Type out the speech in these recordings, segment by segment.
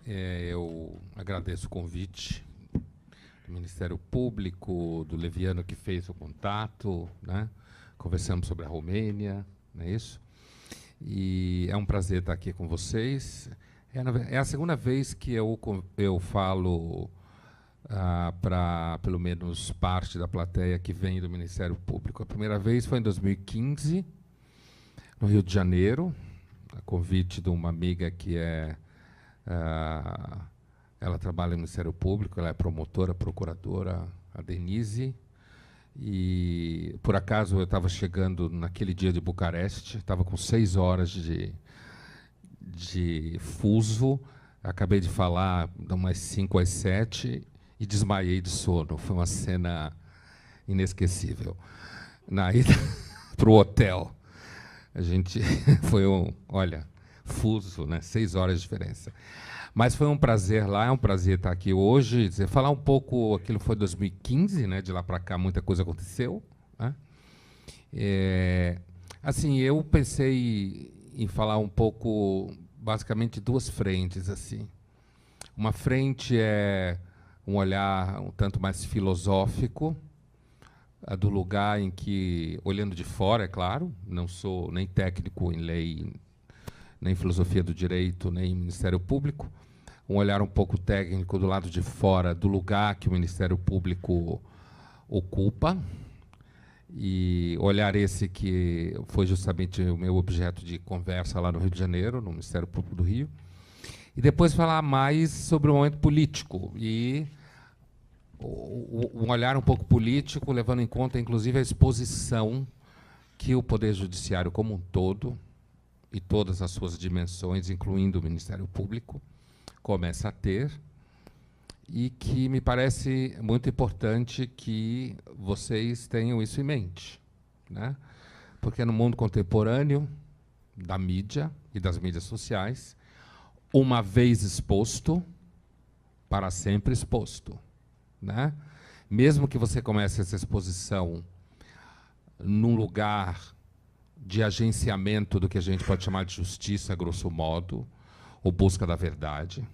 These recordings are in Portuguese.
Eu agradeço o convite do Ministério Público, do Leviano, que fez o contato, né? Conversamos sobre a Romênia, não é isso? E é um prazer estar aqui com vocês. É a segunda vez que eu falo para, pelo menos, parte da plateia que vem do Ministério Público. A primeira vez foi em 2015, no Rio de Janeiro, a convite de uma amiga que ela trabalha no Ministério Público, ela é promotora, procuradora, a Denise. E, por acaso, eu estava chegando naquele dia de Bucareste, estava com 6 horas de fuso, acabei de falar de umas 5 às 7 e desmaiei de sono. Foi uma cena inesquecível. Na ida para o hotel, a gente foi olha, fuso, né? 6 horas de diferença. Mas foi um prazer lá, é um prazer estar aqui hoje, falar um pouco, aquilo foi 2015, né? De lá para cá muita coisa aconteceu, né? Assim, eu pensei em falar um pouco, basicamente, duas frentes, assim. Uma frente é um olhar um tanto mais filosófico, do lugar em que, olhando de fora, é claro, não sou nem técnico em lei, nem filosofia do direito, nem Ministério Público, um olhar um pouco técnico do lado de fora, do lugar que o Ministério Público ocupa, e olhar esse que foi justamente o meu objeto de conversa lá no Rio de Janeiro, no Ministério Público do Rio, e depois falar mais sobre o momento político, e um olhar um pouco político, levando em conta, inclusive, a exposição que o Poder Judiciário como um todo, e todas as suas dimensões, incluindo o Ministério Público, começa a ter, e que me parece muito importante que vocês tenham isso em mente, né? Porque no mundo contemporâneo da mídia e das mídias sociais, uma vez exposto, para sempre exposto, né? Mesmo que você comece essa exposição num lugar de agenciamento do que a gente pode chamar de justiça, grosso modo, ou busca da verdade,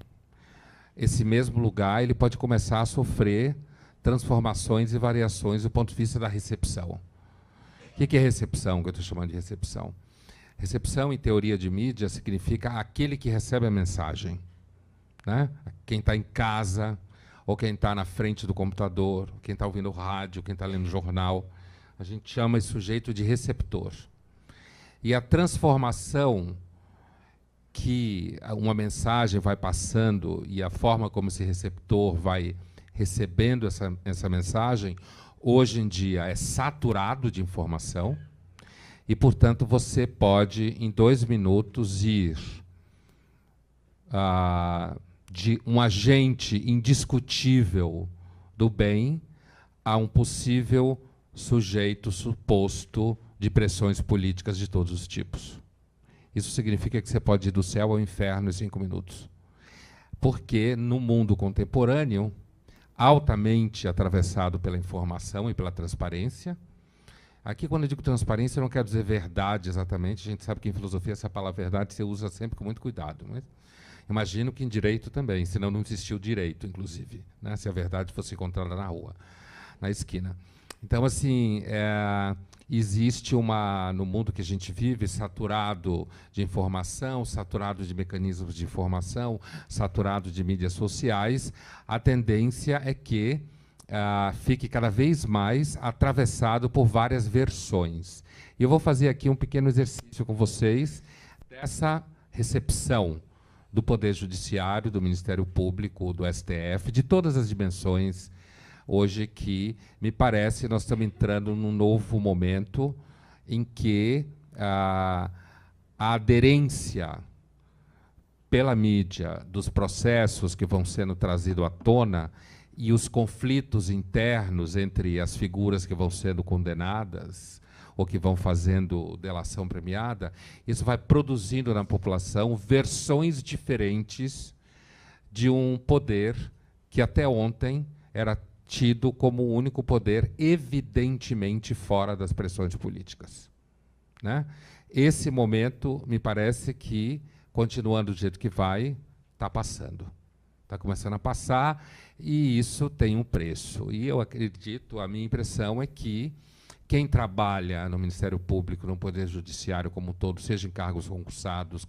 esse mesmo lugar ele pode começar a sofrer transformações e variações do ponto de vista da recepção. O que é recepção, que eu estou chamando de recepção? Recepção, em teoria de mídia, significa aquele que recebe a mensagem, né? Quem está em casa, ou quem está na frente do computador, quem está ouvindo rádio, quem está lendo jornal. A gente chama esse sujeito de receptor. E a transformação que uma mensagem vai passando e a forma como esse receptor vai recebendo essa mensagem, hoje em dia é saturado de informação e, portanto, você pode, em 2 minutos, ir de um agente indiscutível do bem a um possível sujeito suposto de pressões políticas de todos os tipos. Isso significa que você pode ir do céu ao inferno em 5 minutos. Porque, no mundo contemporâneo, altamente atravessado pela informação e pela transparência, aqui, quando eu digo transparência, eu não quero dizer verdade exatamente, a gente sabe que em filosofia essa palavra verdade você usa sempre com muito cuidado, mas imagino que em direito também, senão não existiu direito, inclusive, né, se a verdade fosse encontrada na rua, na esquina. Então, assim, existe no mundo que a gente vive, saturado de informação, saturado de mecanismos de informação, saturado de mídias sociais, a tendência é que fique cada vez mais atravessado por várias versões. E eu vou fazer aqui um pequeno exercício com vocês dessa recepção do Poder Judiciário, do Ministério Público, do STF, de todas as dimensões, hoje que, me parece, nós estamos entrando num novo momento em que a aderência pela mídia dos processos que vão sendo trazidos à tona e os conflitos internos entre as figuras que vão sendo condenadas ou que vão fazendo delação premiada, isso vai produzindo na população versões diferentes de um poder que até ontem era tido como o único poder evidentemente fora das pressões políticas, né? Esse momento, me parece que, continuando do jeito que vai, está passando. está começando a passar, e isso tem um preço. E eu acredito, a minha impressão é que quem trabalha no Ministério Público, no Poder Judiciário como um todo, seja em cargos concursados,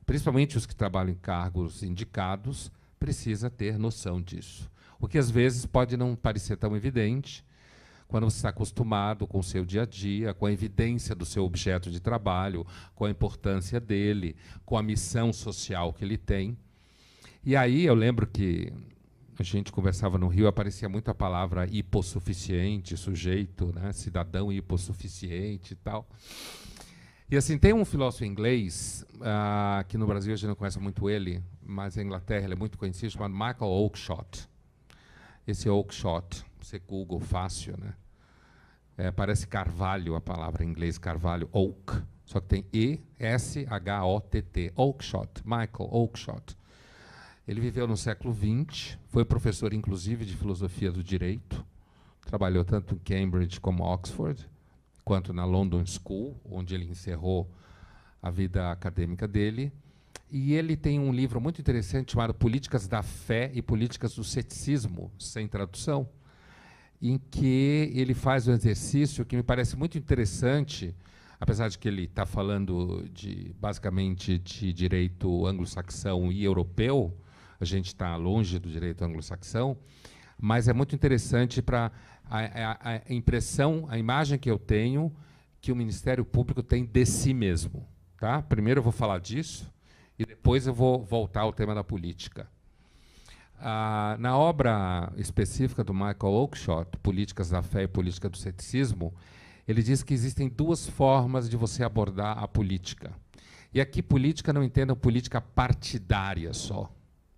principalmente os que trabalham em cargos indicados, precisa ter noção disso. O que às vezes pode não parecer tão evidente, quando você está acostumado com o seu dia a dia, com a evidência do seu objeto de trabalho, com a importância dele, com a missão social que ele tem. E aí eu lembro que a gente conversava no Rio, aparecia muito a palavra hipossuficiente, sujeito, né, cidadão hipossuficiente e tal. E assim, tem um filósofo inglês, que no Brasil a gente não conhece muito ele, mas na Inglaterra ele é muito conhecido, chamado Michael Oakeshott. Esse Oakeshott, você Google fácil, né? Parece carvalho a palavra em inglês, carvalho, oak, só que tem E-S-H-O-T-T, Oakeshott, Michael Oakeshott. Ele viveu no século XX, foi professor, inclusive, de filosofia do direito, trabalhou tanto em Cambridge como Oxford, quanto na London School, onde ele encerrou a vida acadêmica dele. E ele tem um livro muito interessante chamado Políticas da Fé e Políticas do Ceticismo, sem tradução, em que ele faz um exercício que me parece muito interessante, apesar de que ele está falando basicamente de direito anglo-saxão e europeu, a gente está longe do direito anglo-saxão, mas é muito interessante para a impressão, a imagem que eu tenho que o Ministério Público tem de si mesmo. Tá? Primeiro eu vou falar disso e depois eu vou voltar ao tema da política. Na obra específica do Michael Oakeshott, Políticas da Fé e Política do Ceticismo, ele diz que existem duas formas de você abordar a política. E aqui política não entendam política partidária só.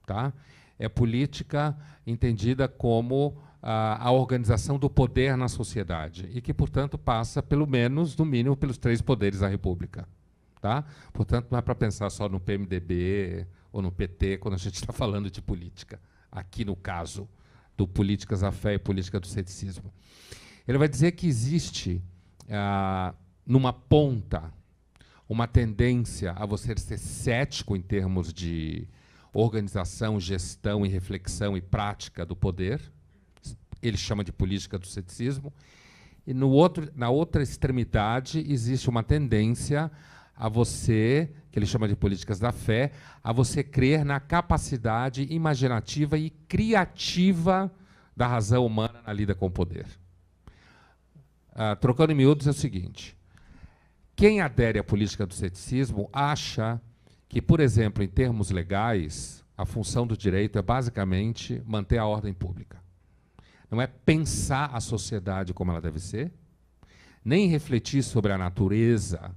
Tá? É política entendida como a organização do poder na sociedade e que, portanto, passa, pelo menos, no mínimo, pelos 3 poderes da República. Tá? Portanto, não é para pensar só no PMDB ou no PT quando a gente está falando de política. Aqui, no caso do Políticas da Fé e Política do Ceticismo. Ele vai dizer que existe, numa ponta, uma tendência a você ser cético em termos de organização, gestão e reflexão e prática do poder. Ele chama de política do ceticismo. E na outra extremidade existe uma tendência a você, que ele chama de políticas da fé, a você crer na capacidade imaginativa e criativa da razão humana na lida com o poder. Trocando em miúdos é o seguinte: quem adere à política do ceticismo acha que, por exemplo, em termos legais, a função do direito é basicamente manter a ordem pública. Não é pensar a sociedade como ela deve ser, nem refletir sobre a natureza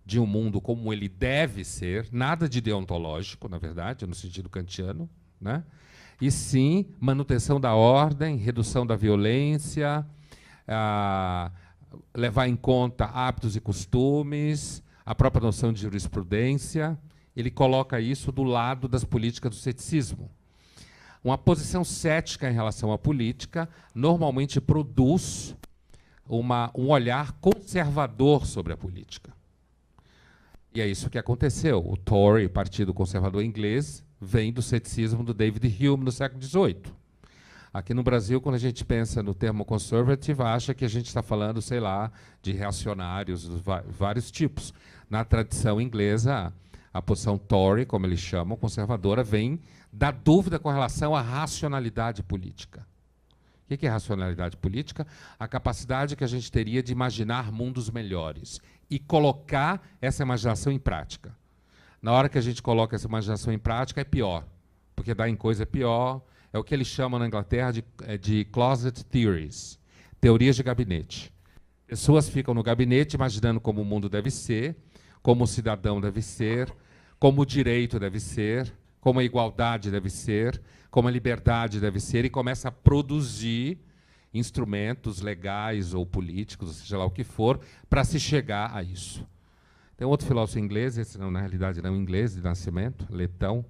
de um mundo como ele deve ser, nada de deontológico, na verdade, no sentido kantiano, né? E sim manutenção da ordem, redução da violência, levar em conta hábitos e costumes, a própria noção de jurisprudência. Ele coloca isso do lado das políticas do ceticismo. Uma posição cética em relação à política normalmente produz um olhar conservador sobre a política. E é isso que aconteceu. O Tory, Partido Conservador Inglês, vem do ceticismo do David Hume no século XVIII. Aqui no Brasil, quando a gente pensa no termo conservative, acha que a gente está falando, sei lá, de reacionários, vários tipos. Na tradição inglesa, a posição Tory, como eles chamam, conservadora, vem da dúvida com relação à racionalidade política. O que é racionalidade política? A capacidade que a gente teria de imaginar mundos melhores e colocar essa imaginação em prática. Na hora que a gente coloca essa imaginação em prática, é pior, porque dá em coisa pior. É o que eles chamam na Inglaterra de closet theories, teorias de gabinete. Pessoas ficam no gabinete imaginando como o mundo deve ser, como o cidadão deve ser, como o direito deve ser, como a igualdade deve ser, como a liberdade deve ser, e começa a produzir instrumentos legais ou políticos, ou seja lá o que for, para se chegar a isso. Tem outro filósofo inglês, esse não, na realidade não inglês, de nascimento, letão,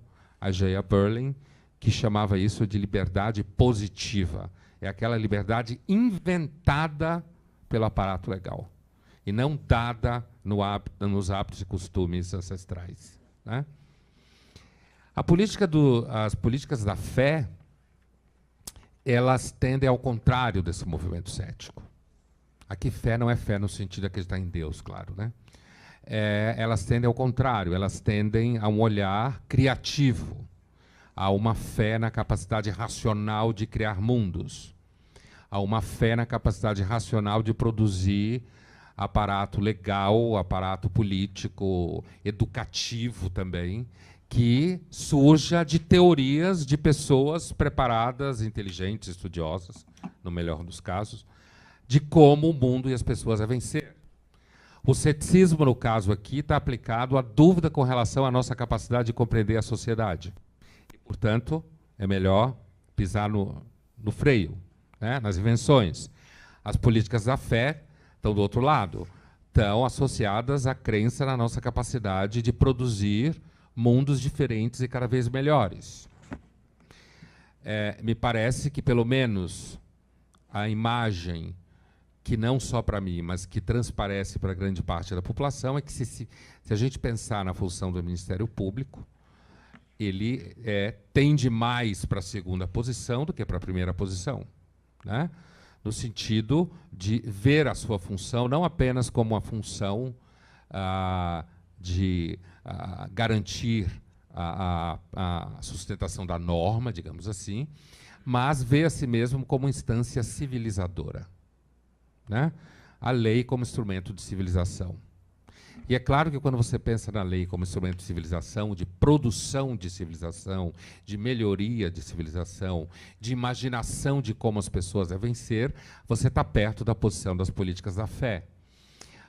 Isaiah Berlin, que chamava isso de liberdade positiva. É aquela liberdade inventada pelo aparato legal, e não dada nos hábitos e costumes ancestrais, né? As políticas da fé, elas tendem ao contrário desse movimento cético. Aqui fé não é fé no sentido de acreditar em Deus, claro, né? Elas tendem ao contrário, elas tendem a um olhar criativo, a uma fé na capacidade racional de criar mundos, a uma fé na capacidade racional de produzir aparato legal, aparato político, educativo também, que surja de teorias de pessoas preparadas, inteligentes, estudiosas, no melhor dos casos, de como o mundo e as pessoas devem ser. O ceticismo, no caso aqui, está aplicado à dúvida com relação à nossa capacidade de compreender a sociedade. E, portanto, é melhor pisar no freio, né, nas invenções. As políticas da fé estão do outro lado, estão associadas à crença na nossa capacidade de produzir mundos diferentes e cada vez melhores. Me parece que, pelo menos, a imagem que não só para mim, mas que transparece para grande parte da população, é que se a gente pensar na função do Ministério Público, ele tende mais para a segunda posição do que para a primeira posição, né? No sentido de ver a sua função não apenas como uma função de garantir a sustentação da norma, digamos assim, mas ver a si mesmo como instância civilizadora, né? A lei como instrumento de civilização. E é claro que quando você pensa na lei como instrumento de civilização, de produção de civilização, de melhoria de civilização, de imaginação de como as pessoas devem ser, você está perto da posição das políticas da fé.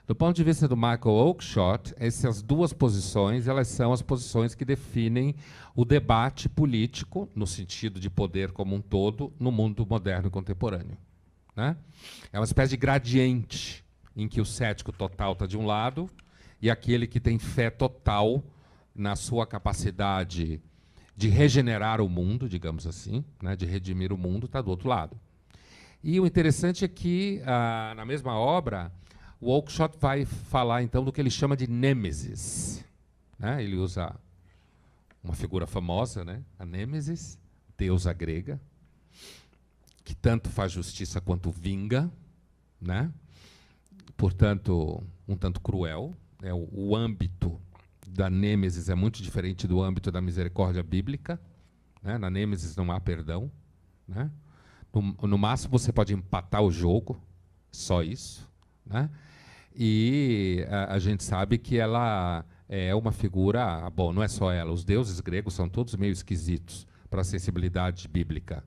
Do ponto de vista do Michael Oakeshott, essas duas posições, elas são as posições que definem o debate político, no sentido de poder como um todo, no mundo moderno e contemporâneo, né? É uma espécie de gradiente em que o cético total está de um lado e aquele que tem fé total na sua capacidade de regenerar o mundo, digamos assim, né, de redimir o mundo, está do outro lado. E o interessante é que, na mesma obra, o Oakeshott vai falar, então, do que ele chama de nêmesis, né? Ele usa uma figura famosa, né? A nêmesis, deusa grega, que tanto faz justiça quanto vinga, né? Portanto, um tanto cruel. O âmbito da nêmesis é muito diferente do âmbito da misericórdia bíblica, né? Na nêmesis não há perdão, né? No máximo você pode empatar o jogo, só isso, né? E a gente sabe que ela é uma figura... Bom, não é só ela, os deuses gregos são todos meio esquisitos para a sensibilidade bíblica,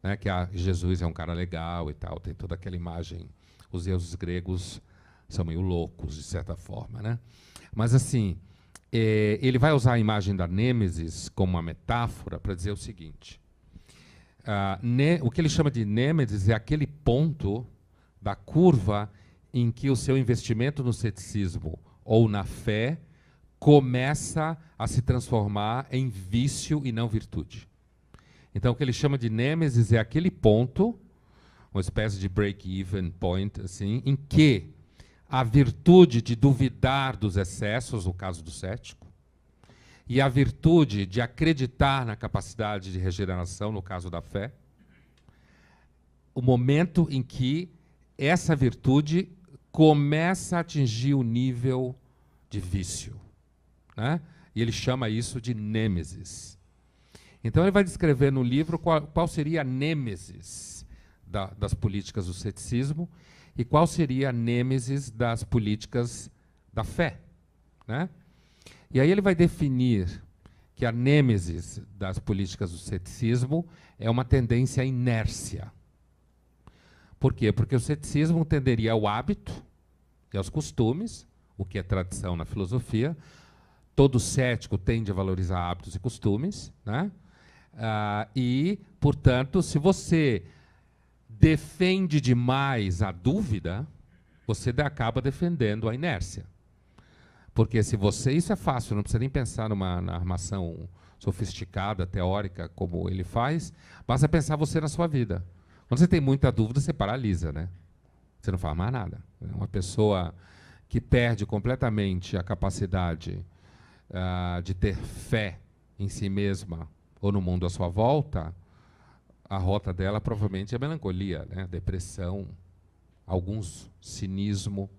né? Que Jesus é um cara legal e tal, tem toda aquela imagem. Os deuses gregos são meio loucos, de certa forma, né? Mas, assim, ele vai usar a imagem da nêmesis como uma metáfora para dizer o seguinte. O que ele chama de nêmesis é aquele ponto da curva em que o seu investimento no ceticismo ou na fé começa a se transformar em vício e não virtude. Então, o que ele chama de nêmesis é aquele ponto, uma espécie de break-even point, assim, em que a virtude de duvidar dos excessos, no caso do cético, e a virtude de acreditar na capacidade de regeneração, no caso da fé, o momento em que essa virtude começa a atingir o nível de vício, né? E ele chama isso de nêmesis. Então ele vai descrever no livro qual seria a nêmesis das políticas do ceticismo e qual seria a nêmesis das políticas da fé, né? E aí ele vai definir que a nêmesis das políticas do ceticismo é uma tendência à inércia. Por quê? Porque o ceticismo tenderia ao hábito e aos costumes, o que é tradição na filosofia. Todo cético tende a valorizar hábitos e costumes, né? E, portanto, se você defende demais a dúvida, você acaba defendendo a inércia. Porque se você... Isso é fácil, não precisa nem pensar na armação sofisticada, teórica, como ele faz, basta pensar você na sua vida. Quando você tem muita dúvida, você paralisa, né? Você não faz mais nada. Uma pessoa que perde completamente a capacidade de ter fé em si mesma ou no mundo à sua volta, a rota dela provavelmente é melancolia, né? Depressão, alguns cinismo,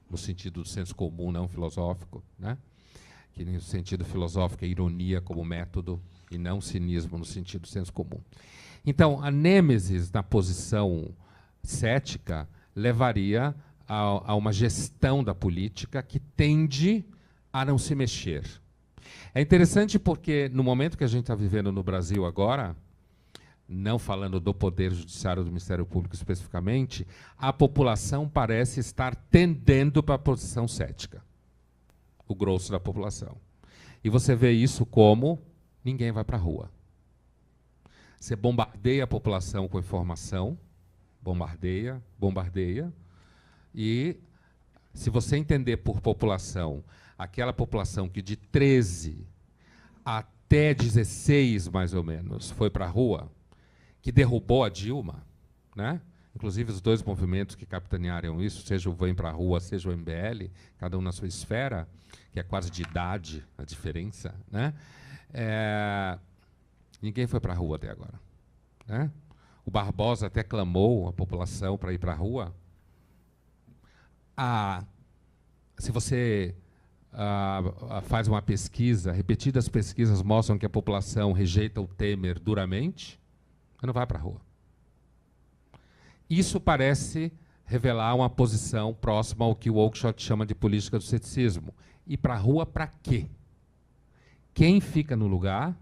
no sentido do senso comum, não filosófico, né? Que no sentido filosófico é ironia como método e não cinismo no sentido do senso comum. Então, a nêmesis na posição cética levaria a uma gestão da política que tende a não se mexer. É interessante porque, no momento que a gente está vivendo no Brasil agora, não falando do Poder Judiciário, do Ministério Público especificamente, a população parece estar tendendo para a posição cética. O grosso da população. E você vê isso como ninguém vai para a rua. Você bombardeia a população com informação, bombardeia, e se você entender por população, aquela população que de 13 até 16, mais ou menos, foi para a rua, que derrubou a Dilma, né? Inclusive os dois movimentos que capitanearam isso, seja o Vem para a Rua, seja o MBL, cada um na sua esfera, que é quase de idade a diferença, né? Ninguém foi para a rua até agora, né? O Barbosa até clamou a população para ir para a rua. Se você faz uma pesquisa, repetidas pesquisas mostram que a população rejeita o Temer duramente, mas não vai para a rua. Isso parece revelar uma posição próxima ao que o Oakeshott chama de política do ceticismo. Ir para a rua para quê? Quem fica no lugar?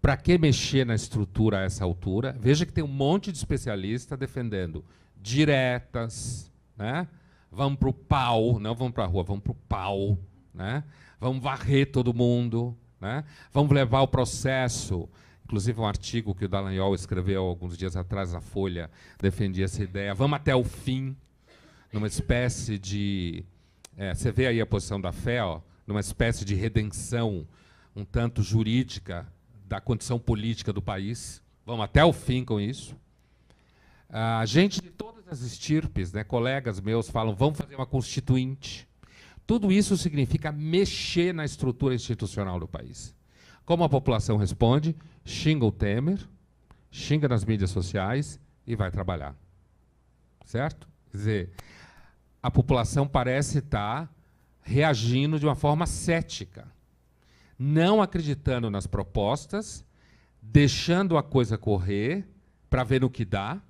Para que mexer na estrutura a essa altura? Veja que tem um monte de especialista defendendo diretas, né? Vamos para o pau, não vamos para a rua, vamos para o pau, né? Vamos varrer todo mundo, né? Vamos levar o processo. Inclusive um artigo que o Dallagnol escreveu alguns dias atrás na Folha defendia essa ideia. Vamos até o fim, numa espécie de... você vê aí a posição da fé, ó, numa espécie de redenção um tanto jurídica da condição política do país. Vamos até o fim com isso. Gente de todas as estirpes, né, colegas meus, falam, vamos fazer uma constituinte. Tudo isso significa mexer na estrutura institucional do país. Como a população responde? Xinga o Temer, xinga nas mídias sociais e vai trabalhar. Certo? Quer dizer, a população parece estar reagindo de uma forma cética, não acreditando nas propostas, deixando a coisa correr para ver no que dá,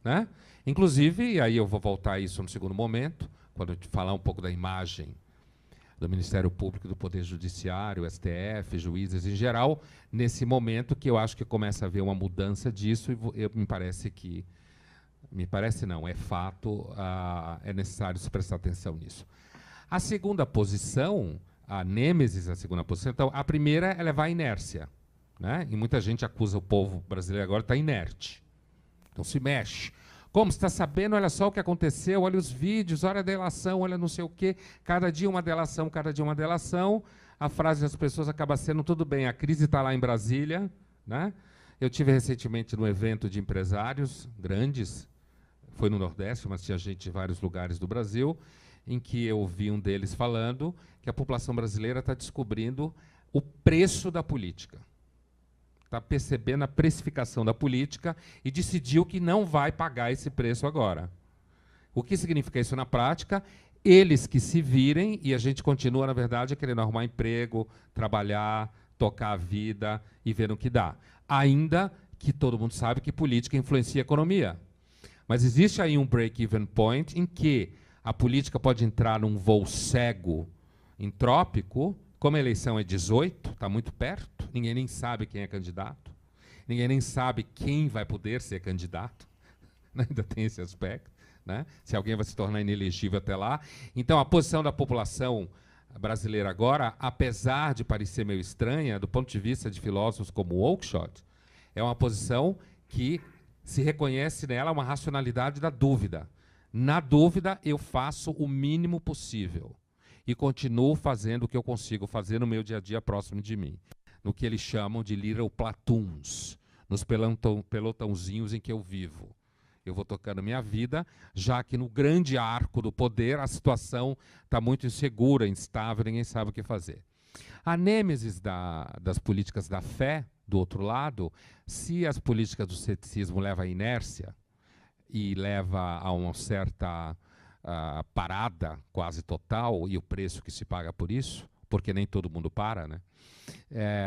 né? Inclusive, e aí eu vou voltar a isso no segundo momento, quando eu te falar um pouco da imagem do Ministério Público, do Poder Judiciário, STF, juízes em geral, nesse momento que eu acho que começa a haver uma mudança disso, e me parece que... Me parece não, é fato, é necessário se prestar atenção nisso. A segunda posição, a nêmesis, a segunda posição, então, a primeira é levar a inércia, né? E muita gente acusa o povo brasileiro agora de estar inerte. Então se mexe. Como? Você está sabendo? Olha só o que aconteceu, olha os vídeos, olha a delação, olha não sei o quê. Cada dia uma delação, cada dia uma delação. A frase das pessoas acaba sendo, tudo bem, a crise está lá em Brasília, né? Eu tive recentemente num evento de empresários grandes, foi no Nordeste, mas tinha gente de vários lugares do Brasil, em que eu vi um deles falando que a população brasileira está descobrindo o preço da política. Está percebendo a precificação da política e decidiu que não vai pagar esse preço agora. O que significa isso na prática? Eles que se virem, e a gente continua, na verdade, querendo arrumar emprego, trabalhar, tocar a vida e ver no que dá. Ainda que todo mundo sabe que política influencia a economia. Mas existe aí um break-even point em que a política pode entrar num voo cego, entrópico. Como a eleição é 18, está muito perto, ninguém nem sabe quem é candidato, ninguém nem sabe quem vai poder ser candidato, né? Ainda tem esse aspecto, né? Se alguém vai se tornar inelegível até lá. Então, a posição da população brasileira agora, apesar de parecer meio estranha, do ponto de vista de filósofos como Oakeshott, é uma posição que se reconhece nela uma racionalidade da dúvida. Na dúvida, eu faço o mínimo possível. E continuo fazendo o que eu consigo fazer no meu dia a dia próximo de mim. No que eles chamam de little platoons, nos pelotãozinhos em que eu vivo. Eu vou tocando minha vida, já que no grande arco do poder a situação está muito insegura, instável, ninguém sabe o que fazer. A nêmesis das políticas da fé, do outro lado, se as políticas do ceticismo levam à inércia e leva a uma certa parada quase total, e o preço que se paga por isso, porque nem todo mundo para, né?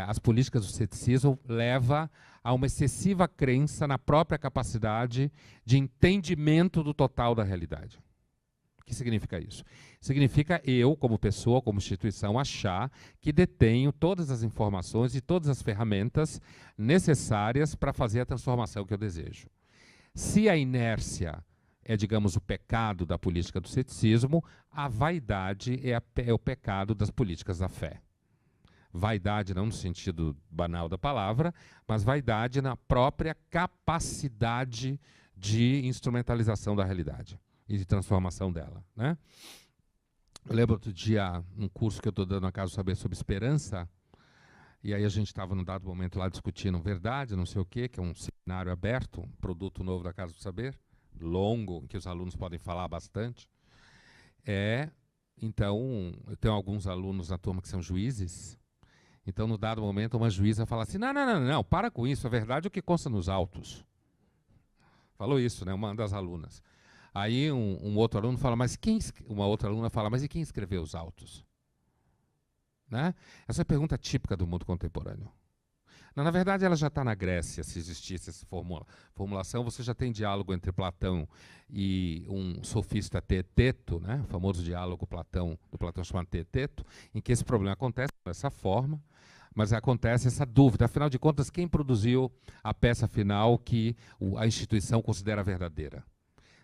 As políticas do ceticismo levam a uma excessiva crença na própria capacidade de entendimento do total da realidade. O que significa isso? Significa eu, como pessoa, como instituição, achar que detenho todas as informações e todas as ferramentas necessárias para fazer a transformação que eu desejo. Se a inércia é, digamos, o pecado da política do ceticismo, a vaidade é o pecado das políticas da fé. Vaidade não no sentido banal da palavra, mas vaidade na própria capacidade de instrumentalização da realidade e de transformação dela, né? Eu lembro outro dia, um curso que eu estou dando na Casa do Saber sobre esperança, e aí a gente estava num dado momento lá discutindo verdade, não sei o quê, que é um seminário aberto, um produto novo da Casa do Saber, longo, em que os alunos podem falar bastante. Então, eu tenho alguns alunos na turma que são juízes. Então, no dado momento, uma juíza fala assim, não, para com isso, a verdade é o que consta nos autos. Falou isso, né, uma das alunas. Aí um outro aluno fala, uma outra aluna fala, mas e quem escreveu os autos? Né? Essa é a pergunta típica do mundo contemporâneo. Não, na verdade, ela já está na Grécia, se existisse essa formulação. Você já tem diálogo entre Platão e um sofista Teeteto, né? O famoso diálogo do Platão chamado Teeteto, em que esse problema acontece dessa forma, mas acontece essa dúvida. Afinal de contas, quem produziu a peça final que a instituição considera verdadeira?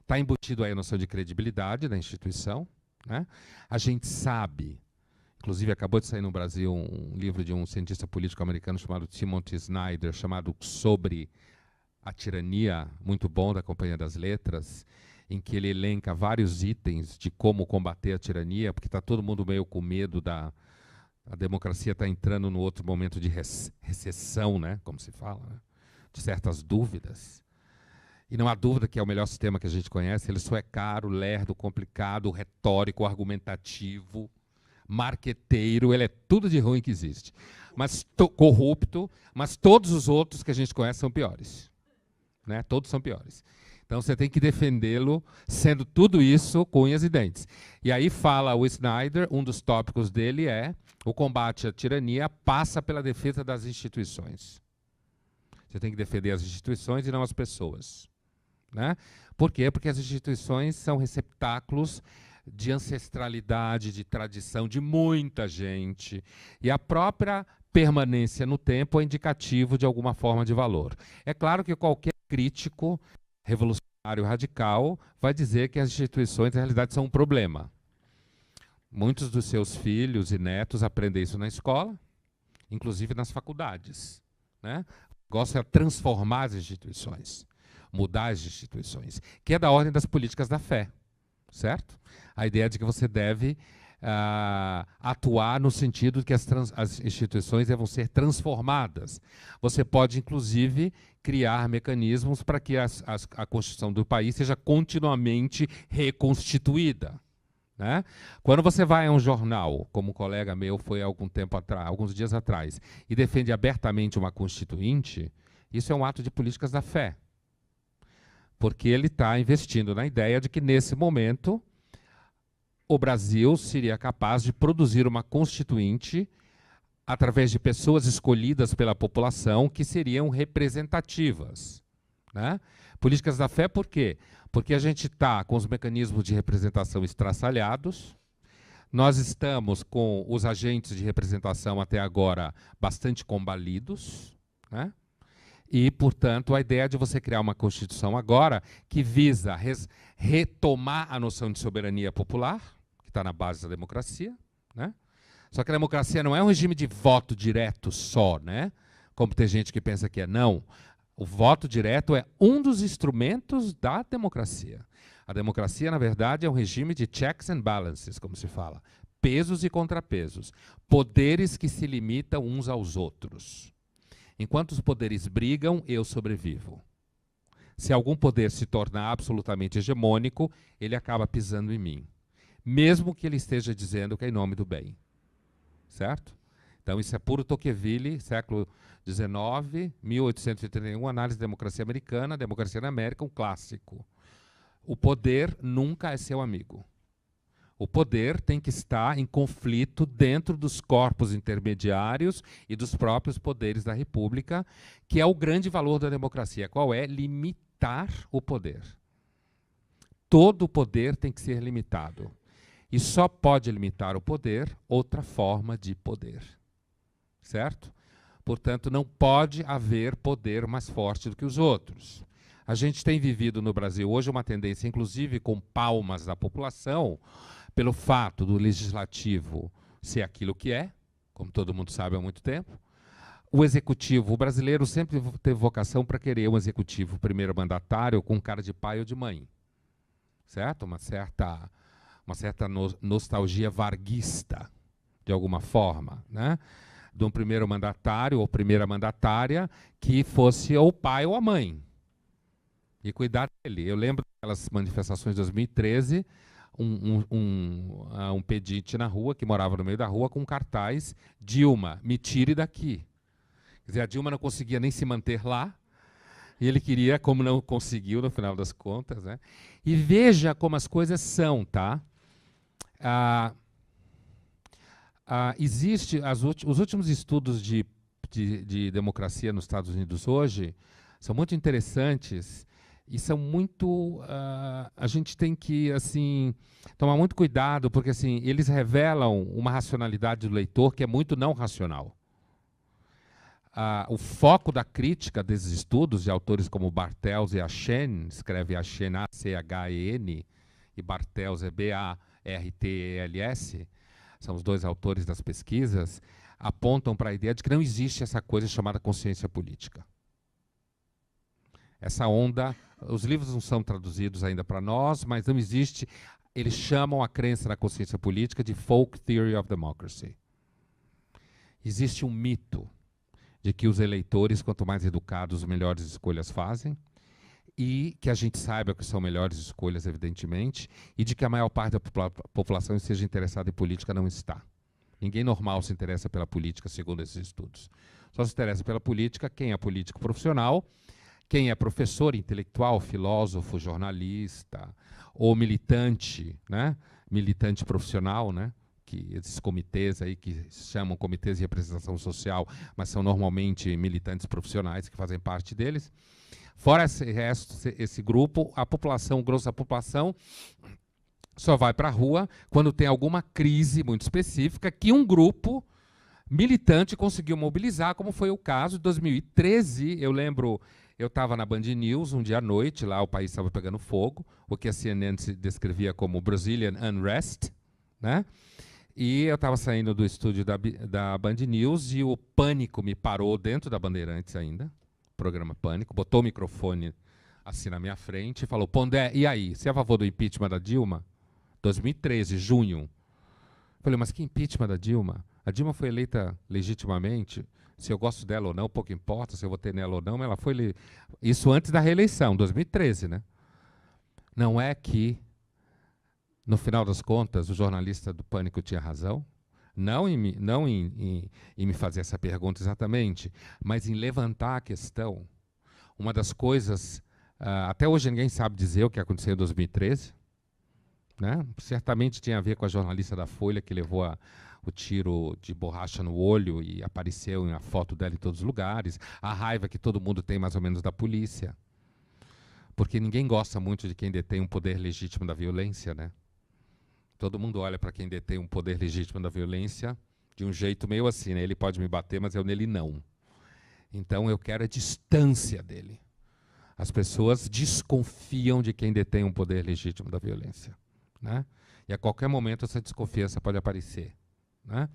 Está embutido aí a noção de credibilidade da instituição, né? A gente sabe, inclusive acabou de sair no Brasil um livro de um cientista político americano chamado Timothy Snyder, chamado Sobre a Tirania, muito bom, da Companhia das Letras, em que ele elenca vários itens de como combater a tirania, porque está todo mundo meio com medo a democracia está entrando no outro momento de recessão, né, como se fala, né, de certas dúvidas. E não há dúvida que é o melhor sistema que a gente conhece. Ele só é caro, lerdo, complicado, retórico, argumentativo, marqueteiro, ele é tudo de ruim que existe. Mas corrupto, mas todos os outros que a gente conhece são piores. Né? Todos são piores. Então você tem que defendê-lo sendo tudo isso com unhas e dentes. E aí fala o Snyder, um dos tópicos dele é o combate à tirania passa pela defesa das instituições. Você tem que defender as instituições e não as pessoas. Né? Por quê? Porque as instituições são receptáculos de ancestralidade, de tradição de muita gente. E a própria permanência no tempo é indicativo de alguma forma de valor. É claro que qualquer crítico revolucionário radical vai dizer que as instituições, na realidade, são um problema. Muitos dos seus filhos e netos aprendem isso na escola, inclusive nas faculdades. Né? O negócio é transformar as instituições, mudar as instituições, que é da ordem das políticas da fé. Certo? A ideia de que você deve atuar no sentido de que as instituições devem ser transformadas. Você pode, inclusive, criar mecanismos para que a Constituição do país seja continuamente reconstituída. Né? Quando você vai a um jornal, como um colega meu foi há alguns dias atrás, e defende abertamente uma constituinte, isso é um ato de políticas da fé. Porque ele está investindo na ideia de que, nesse momento, o Brasil seria capaz de produzir uma constituinte através de pessoas escolhidas pela população que seriam representativas. Né? Políticas da fé, por quê? Porque a gente está com os mecanismos de representação estraçalhados, nós estamos com os agentes de representação até agora bastante combalidos, né? E, portanto, a ideia de você criar uma Constituição agora que visa retomar a noção de soberania popular, que está na base da democracia, né? Só que a democracia não é um regime de voto direto só, né? Como tem gente que pensa que é. Não. O voto direto é um dos instrumentos da democracia. A democracia, na verdade, é um regime de checks and balances, como se fala. Pesos e contrapesos. Poderes que se limitam uns aos outros. Enquanto os poderes brigam, eu sobrevivo. Se algum poder se tornar absolutamente hegemônico, ele acaba pisando em mim. Mesmo que ele esteja dizendo que é em nome do bem. Certo? Então, isso é puro Tocqueville, século XIX, 1881, Análise da Democracia Americana, Democracia na América, um clássico. O poder nunca é seu amigo. O poder tem que estar em conflito dentro dos corpos intermediários e dos próprios poderes da República, que é o grande valor da democracia. Qual é? Limitar o poder. Todo o poder tem que ser limitado. E só pode limitar o poder outra forma de poder. Certo? Portanto, não pode haver poder mais forte do que os outros. A gente tem vivido no Brasil hoje uma tendência, inclusive com palmas da população, pelo fato do legislativo ser aquilo que é, como todo mundo sabe há muito tempo. O executivo, o brasileiro sempre teve vocação para querer um executivo primeiro mandatário com cara de pai ou de mãe. Certo? Uma certa nostalgia varguista, de alguma forma, né? De um primeiro mandatário ou primeira mandatária que fosse ou o pai ou a mãe. E cuidar dele. Eu lembro daquelas manifestações de 2013, um pedinte na rua, que morava no meio da rua, com um cartaz: Dilma, me tire daqui. Quer dizer, a Dilma não conseguia nem se manter lá, e ele queria, como não conseguiu, no final das contas, né? E veja como as coisas são, tá? Os últimos estudos de democracia nos Estados Unidos hoje são muito interessantes e são muito... a gente tem que assim, tomar muito cuidado, porque assim, eles revelam uma racionalidade do leitor que é muito não racional. O foco da crítica desses estudos, de autores como Bartels e Achen, escreve Achen A-C-H-E-N, e Bartels é B-A-R-T-E-L-S, são os dois autores das pesquisas, apontam para a ideia de que não existe essa coisa chamada consciência política. Essa onda, os livros não são traduzidos ainda para nós, mas não existe, eles chamam a crença na consciência política de folk theory of democracy. Existe um mito de que os eleitores, quanto mais educados, melhores escolhas fazem, e que a gente saiba que são melhores escolhas, evidentemente, e de que a maior parte da população esteja interessada em política, não está. Ninguém normal se interessa pela política, segundo esses estudos. Só se interessa pela política quem é político profissional, quem é professor, intelectual, filósofo, jornalista, ou militante, né? Militante profissional, né? Que esses comitês aí que se chamam comitês de representação social, mas são normalmente militantes profissionais que fazem parte deles. Fora esse grupo, a população, o grosso da população, só vai para a rua quando tem alguma crise muito específica que um grupo militante conseguiu mobilizar, como foi o caso de 2013. Eu lembro, eu estava na Band News um dia à noite, lá o país estava pegando fogo, o que a CNN se descrevia como Brazilian Unrest, né? E eu estava saindo do estúdio da Band News e o Pânico me parou dentro da Bandeirantes ainda, programa Pânico, botou o microfone assim na minha frente e falou: Pondé, e aí, você é a favor do impeachment da Dilma? 2013, junho. Falei, mas que impeachment da Dilma? A Dilma foi eleita legitimamente, se eu gosto dela ou não, pouco importa se eu votei nela ou não, mas ela foi... Isso antes da reeleição, 2013, né? Não é que, no final das contas, o jornalista do Pânico tinha razão? Não em me fazer essa pergunta exatamente, mas em levantar a questão. Uma das coisas, até hoje ninguém sabe dizer o que aconteceu em 2013, né? Certamente tinha a ver com a jornalista da Folha que levou o tiro de borracha no olho e apareceu a foto dela em todos os lugares, a raiva que todo mundo tem mais ou menos da polícia, porque ninguém gosta muito de quem detém um poder legítimo da violência, né? Todo mundo olha para quem detém um poder legítimo da violência de um jeito meio assim, né? Ele pode me bater, mas eu nele não. Então eu quero a distância dele. As pessoas desconfiam de quem detém um poder legítimo da violência, né? E a qualquer momento essa desconfiança pode aparecer, né?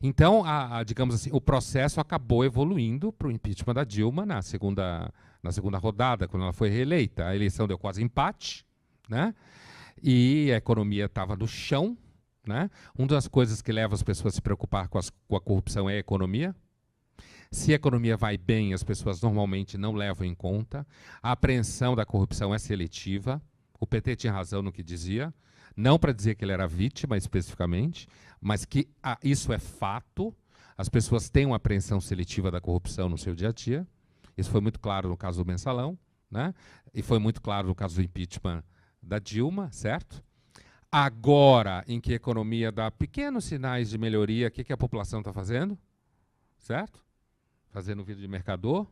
Então, digamos assim, o processo acabou evoluindo para o impeachment da Dilma na segunda rodada, quando ela foi reeleita. A eleição deu quase empate, né? E a economia estava no chão, né? Uma das coisas que leva as pessoas a se preocupar com a corrupção é a economia. Se a economia vai bem, as pessoas normalmente não levam em conta. A apreensão da corrupção é seletiva. O PT tinha razão no que dizia, não para dizer que ele era vítima especificamente, mas que isso é fato. as pessoas têm uma apreensão seletiva da corrupção no seu dia a dia. Isso foi muito claro no caso do Mensalão, né? E foi muito claro no caso do impeachment da Dilma, certo? Agora, em que a economia dá pequenos sinais de melhoria, o que a população está fazendo? Certo? Fazendo vida de mercador,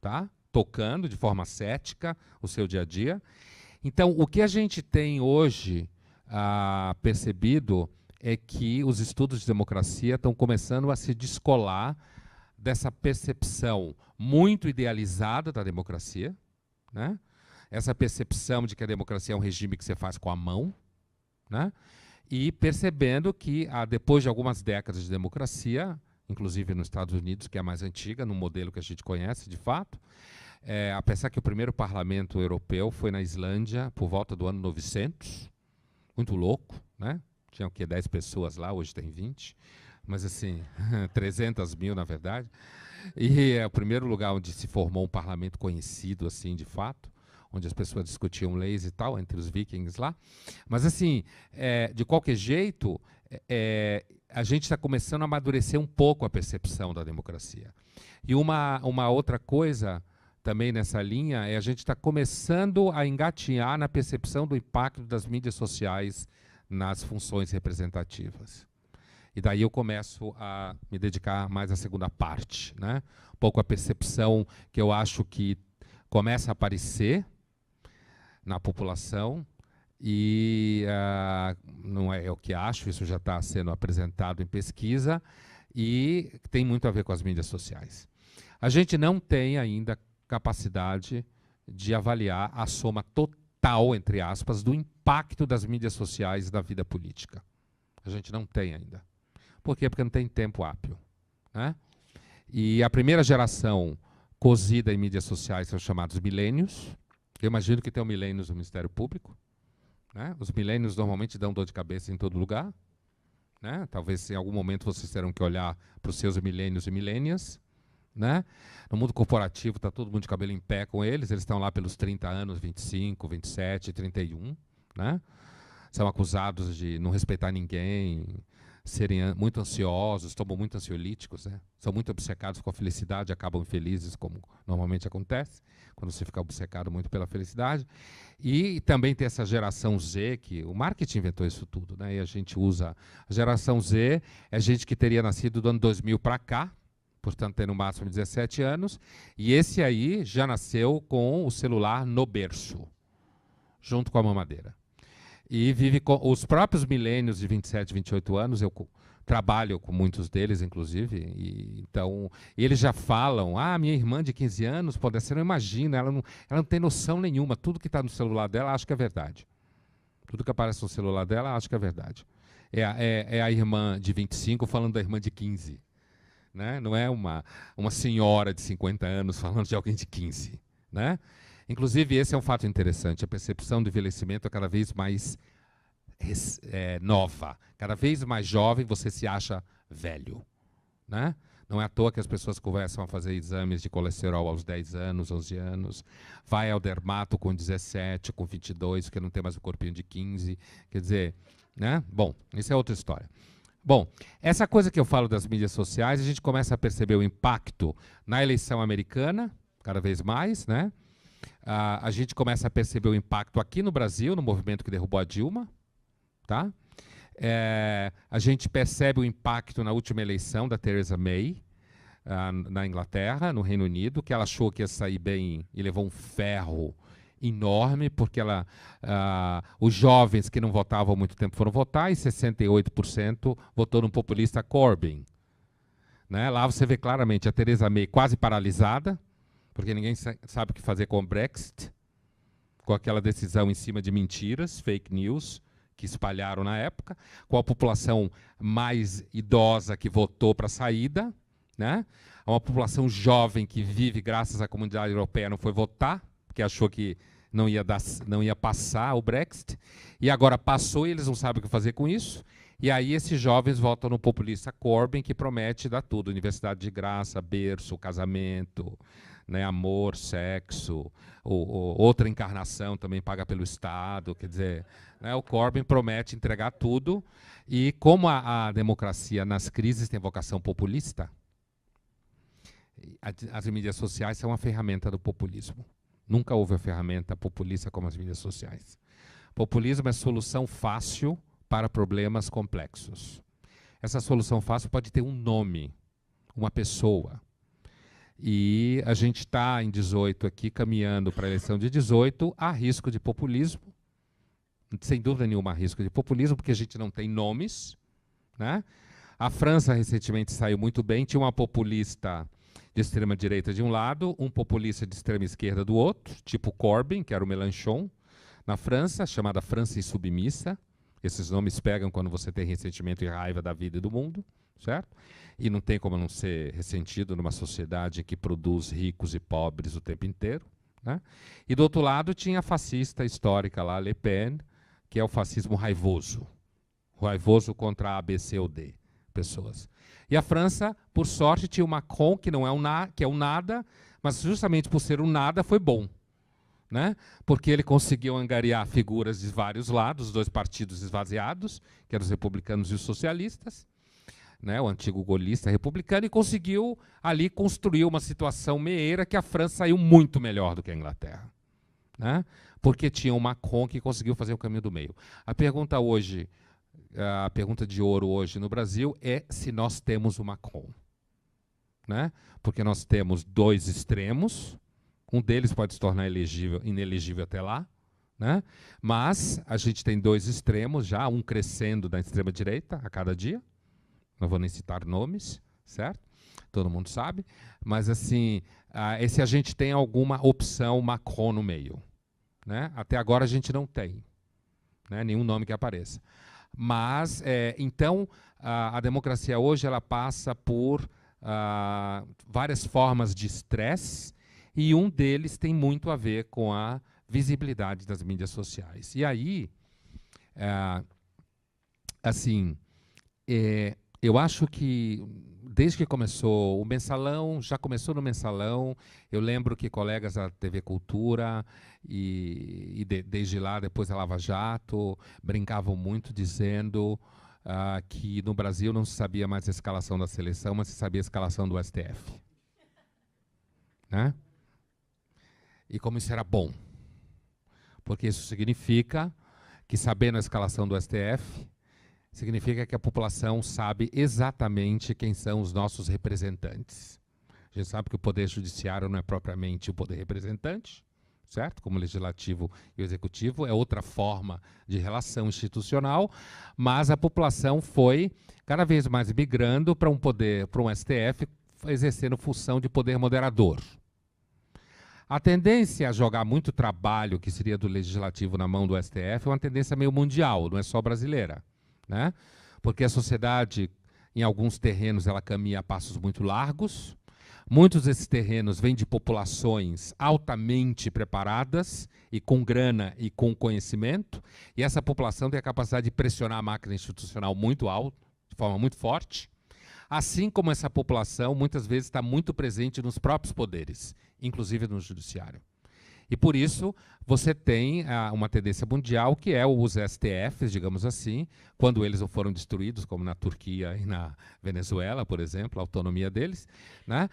tá? Tocando de forma cética o seu dia a dia. Então, o que a gente tem hoje percebido é que os estudos de democracia estão começando a se descolar dessa percepção muito idealizada da democracia, né? Essa percepção de que a democracia é um regime que você faz com a mão, né? E percebendo que, depois de algumas décadas de democracia, inclusive nos Estados Unidos, que é a mais antiga, no modelo que a gente conhece de fato, apesar que o primeiro parlamento europeu foi na Islândia por volta do ano 900, muito louco, né? Tinha o quê? 10 pessoas lá, hoje tem 20, mas assim, 300 mil na verdade. E é o primeiro lugar onde se formou um parlamento conhecido, assim, de fato, onde as pessoas discutiam leis e tal, entre os vikings lá. Mas assim, de qualquer jeito, a gente está começando a amadurecer um pouco a percepção da democracia. E uma outra coisa também nessa linha é a gente está começando a engatinhar na percepção do impacto das mídias sociais nas funções representativas. E daí eu começo a me dedicar mais à segunda parte, né? Um pouco a percepção que eu acho que começa a aparecer na população, e não é eu que acho, isso já está sendo apresentado em pesquisa, e tem muito a ver com as mídias sociais. A gente não tem ainda capacidade de avaliar a soma total, entre aspas, do impacto das mídias sociais na vida política. A gente não tem ainda. Por quê? Porque não tem tempo hábil, né? E a primeira geração cozida em mídias sociais são chamados milênios. Eu imagino que tem milênios no Ministério Público, né? Os milênios normalmente dão dor de cabeça em todo lugar, né? Talvez em algum momento vocês terão que olhar para os seus milênios e milênias, né? No mundo corporativo está todo mundo de cabelo em pé com eles estão lá pelos 30 anos, 25, 27, 31, né? São acusados de não respeitar ninguém, serem muito ansiosos, tomam muito ansiolíticos, né? São muito obcecados com a felicidade, acabam infelizes, como normalmente acontece, quando você fica obcecado muito pela felicidade. E também tem essa geração Z, que o marketing inventou isso tudo, né? E a gente usa. A geração Z é gente que teria nascido do ano 2000 para cá, portanto tem no máximo 17 anos, e esse aí já nasceu com o celular no berço, junto com a mamadeira. E vive com os próprios milênios de 27, 28 anos, eu trabalho com muitos deles, inclusive, e então eles já falam, minha irmã de 15 anos, pode ser, não imagina, ela não tem noção nenhuma, tudo que está no celular dela, acha que é verdade. Tudo que aparece no celular dela, acha que é verdade. É a irmã de 25 falando da irmã de 15. Né? Não é uma senhora de 50 anos falando de alguém de 15. Né? Inclusive, esse é um fato interessante. A percepção do envelhecimento é cada vez mais nova. Cada vez mais jovem você se acha velho. Né? Não é à toa que as pessoas começam a fazer exames de colesterol aos 10 anos, 11 anos. Vai ao dermato com 17, com 22, porque não tem mais o corpinho de 15. Quer dizer, né? Bom, isso é outra história. Bom, essa coisa que eu falo das mídias sociais, a gente começa a perceber o impacto na eleição americana, cada vez mais, né? A gente começa a perceber o impacto aqui no Brasil, no movimento que derrubou a Dilma, tá? A gente percebe o impacto na última eleição da Theresa May, na Inglaterra, no Reino Unido, que ela achou que ia sair bem e levou um ferro enorme, porque os jovens que não votavam há muito tempo foram votar e 68% votou no populista Corbyn. Né? Lá você vê claramente a Theresa May quase paralisada, porque ninguém sabe o que fazer com o Brexit, com aquela decisão em cima de mentiras, fake news, que espalharam na época, com a população mais idosa que votou para a saída, né? Uma população jovem que vive graças à comunidade europeia não foi votar, que achou que não ia passar o Brexit, e agora passou e eles não sabem o que fazer com isso, e aí esses jovens votam no populista Corbyn, que promete dar tudo, universidade de graça, berço, casamento, né, amor, sexo, outra encarnação também paga pelo Estado, quer dizer, né, o Corbyn promete entregar tudo, e como a democracia nas crises tem vocação populista, as mídias sociais são uma ferramenta do populismo. Nunca houve a ferramenta populista como as mídias sociais. Populismo é solução fácil para problemas complexos. Essa solução fácil pode ter um nome, uma pessoa. E a gente está em 18 aqui, caminhando para a eleição de 18, há risco de populismo. Sem dúvida nenhuma há risco de populismo, porque a gente não tem nomes, né? A França recentemente saiu muito bem, tinha uma populista de extrema-direita de um lado, um populista de extrema-esquerda do outro, tipo Corbyn, que era o Mélenchon, na França, chamada França Insubmissa. Esses nomes pegam quando você tem ressentimento e raiva da vida e do mundo, certo? E não tem como não ser ressentido numa sociedade que produz ricos e pobres o tempo inteiro, né? E do outro lado tinha a fascista histórica lá, Le Pen, que é o fascismo raivoso. Raivoso contra A, B, C ou D pessoas. E a França, por sorte, tinha o Macron, que não é que é um nada, mas justamente por ser um nada foi bom, né? Porque ele conseguiu angariar figuras de vários lados, os dois partidos esvaziados, que eram os republicanos e os socialistas, né? O antigo golista republicano, e conseguiu ali construir uma situação meieira que a França saiu muito melhor do que a Inglaterra, né? Porque tinha o Macron que conseguiu fazer o caminho do meio. A pergunta hoje, a pergunta de ouro hoje no Brasil é se nós temos o Macron, né? Porque nós temos dois extremos, um deles pode se tornar inelegível até lá, né? Mas a gente tem dois extremos já, um crescendo da extrema-direita a cada dia, não vou nem citar nomes, certo? Todo mundo sabe, mas assim, se a gente tem alguma opção Macron no meio, né? Até agora a gente não tem, né? Nenhum nome que apareça. Mas, então, a democracia hoje ela passa por várias formas de estresse, e um deles tem muito a ver com a visibilidade das mídias sociais. E aí, assim, eu acho que desde que começou o Mensalão, já começou no Mensalão, eu lembro que colegas da TV Cultura desde lá, depois a Lava Jato, brincavam muito dizendo que no Brasil não se sabia mais a escalação da seleção, mas se sabia a escalação do STF. Né? E como isso era bom. Porque isso significa que, sabendo a escalação do STF, significa que a população sabe exatamente quem são os nossos representantes. A gente sabe que o Poder Judiciário não é propriamente o poder representante, certo? Como o Legislativo e o Executivo, é outra forma de relação institucional, mas a população foi cada vez mais migrando para um STF exercendo função de poder moderador. A tendência a jogar muito trabalho, que seria do Legislativo, na mão do STF, é uma tendência meio mundial, não é só brasileira, né? Porque a sociedade, em alguns terrenos, ela caminha a passos muito largos. Muitos desses terrenos vêm de populações altamente preparadas e com grana e com conhecimento, e essa população tem a capacidade de pressionar a máquina institucional muito alto, de forma muito forte, assim como essa população muitas vezes está muito presente nos próprios poderes, inclusive no judiciário. E por isso você tem uma tendência mundial, que é os STFs, digamos assim, quando eles não foram destruídos, como na Turquia e na Venezuela, por exemplo, a autonomia deles, né?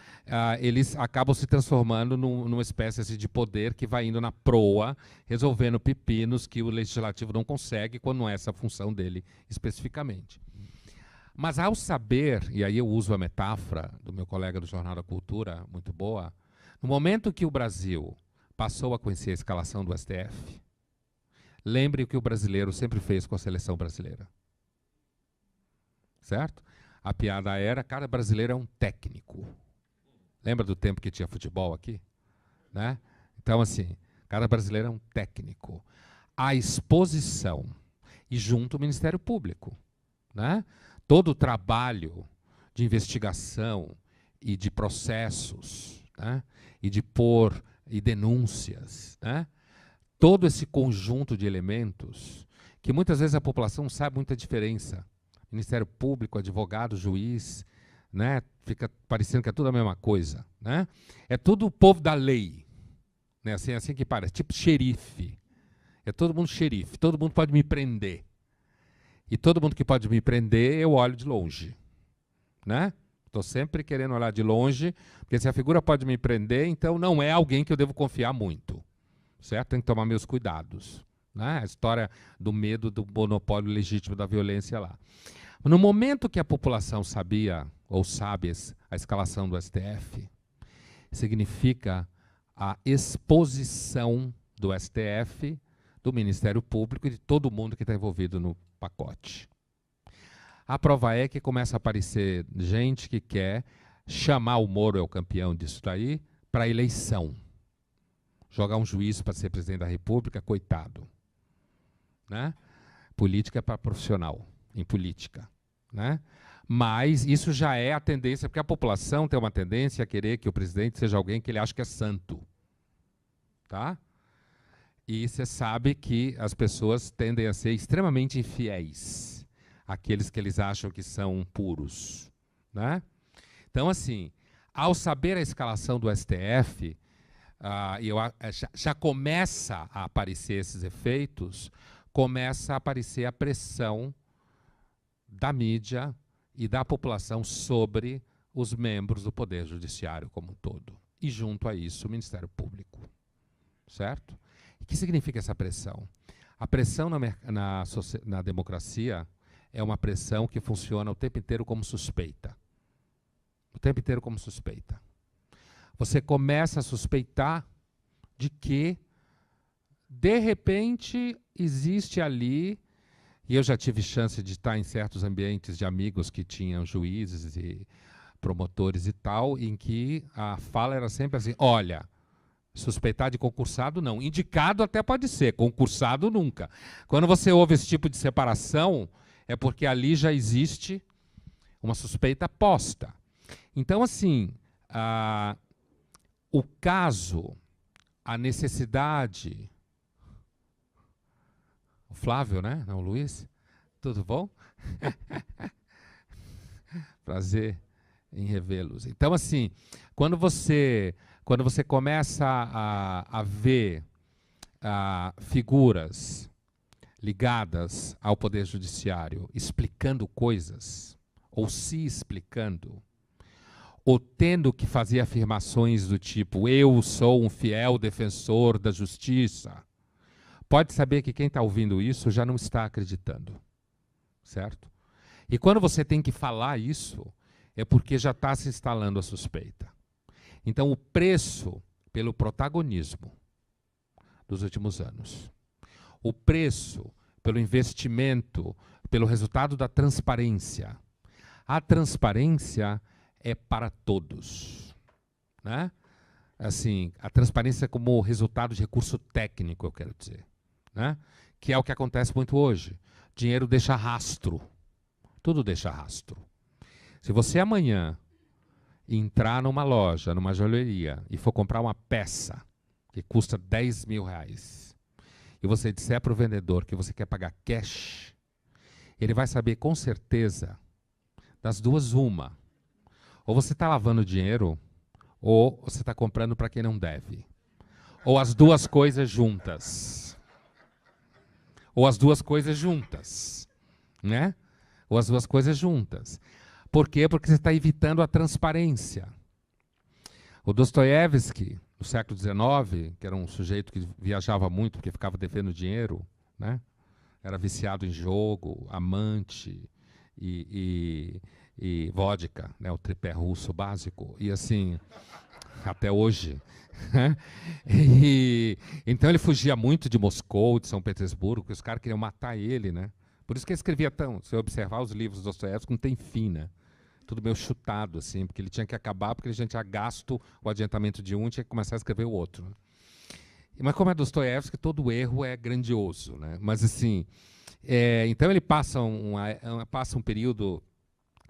Eles acabam se transformando numa espécie assim, de poder que vai indo na proa, resolvendo pepinos que o Legislativo não consegue, quando não é essa a função dele especificamente. Mas ao saber, e aí eu uso a metáfora do meu colega do Jornal da Cultura, muito boa, no momento que o Brasil passou a conhecer a escalação do STF, lembre o que o brasileiro sempre fez com a seleção brasileira. Certo? A piada era, cada brasileiro é um técnico. Lembra do tempo que tinha futebol aqui? Né? Então, assim, cada brasileiro é um técnico. A exposição, e junto o Ministério Público, né? Todo o trabalho de investigação e de processos, né? E denúncias, né? Todo esse conjunto de elementos que muitas vezes a população não sabe muita diferença. Ministério Público, advogado, juiz, né? Fica parecendo que é tudo a mesma coisa, né? É tudo o povo da lei, né? Assim que parece, tipo xerife. É todo mundo xerife, todo mundo pode me prender. E todo mundo que pode me prender, eu olho de longe, né? Estou sempre querendo olhar de longe, porque se a figura pode me prender, então não é alguém que eu devo confiar muito, certo? Tem que tomar meus cuidados, né? A história do medo do monopólio legítimo da violência lá. No momento que a população sabia, ou sabe, a escalação do STF, significa a exposição do STF, do Ministério Público e de todo mundo que está envolvido no pacote. A prova é que começa a aparecer gente que quer chamar o Moro, é o campeão disso daí, para eleição. Jogar um juiz para ser presidente da República, coitado. Né? Política é para profissional, em política. Né? Mas isso já é a tendência, porque a população tem uma tendência a querer que o presidente seja alguém que ele acha que é santo. Tá? E você sabe que as pessoas tendem a ser extremamente infiéis àqueles que eles acham que são puros. Né? Então, assim, ao saber a escalação do STF, já começa a aparecer esses efeitos, começa a aparecer a pressão da mídia e da população sobre os membros do Poder Judiciário como um todo. E, junto a isso, o Ministério Público. Certo? O que significa essa pressão? A pressão na democracia é uma pressão que funciona o tempo inteiro como suspeita. O tempo inteiro como suspeita. Você começa a suspeitar de que, de repente, existe ali, e eu já tive chance de estar em certos ambientes de amigos que tinham juízes e promotores e tal, em que a fala era sempre assim, olha, suspeitar de concursado, não. Indicado até pode ser, concursado nunca. Quando você ouve esse tipo de separação, é porque ali já existe uma suspeita posta. Então, assim, o caso, a necessidade... O Flávio, né? Não, o Luiz? Tudo bom? Prazer em revê-los. Então, assim, quando você começa a ver figuras ligadas ao Poder Judiciário explicando coisas, ou se explicando, ou tendo que fazer afirmações do tipo, eu sou um fiel defensor da justiça, pode saber que quem está ouvindo isso já não está acreditando, certo? E quando você tem que falar isso, é porque já está se instalando a suspeita. Então, o preço pelo protagonismo dos últimos anos, o preço pelo investimento, pelo resultado da transparência. A transparência é para todos. Né? Assim, a transparência como resultado de recurso técnico, eu quero dizer. Né? Que é o que acontece muito hoje. Dinheiro deixa rastro. Tudo deixa rastro. Se você amanhã entrar numa loja, numa joalheria, e for comprar uma peça que custa 10 mil reais, e você disser para o vendedor que você quer pagar cash, ele vai saber com certeza das duas uma. Ou você está lavando dinheiro, ou você está comprando para quem não deve. Ou as duas coisas juntas. Ou as duas coisas juntas. Né? Ou as duas coisas juntas. Por quê? Porque você está evitando a transparência. O Dostoiévski, no século XIX, que era um sujeito que viajava muito porque ficava devendo dinheiro, né? Era viciado em jogo, amante e vodka, né? O tripé russo básico. E assim, até hoje. Então ele fugia muito de Moscou, de São Petersburgo, porque os caras queriam matar ele, né? Por isso que ele escrevia tão... Se eu observar os livros do Dostoiévski, não tem fim, né? Tudo meio chutado, assim, porque ele tinha que acabar, porque ele já tinha gasto o adiantamento de um e tinha que começar a escrever o outro. Mas como é Dostoiévski, todo erro é grandioso, né? Mas, assim, então ele passa um período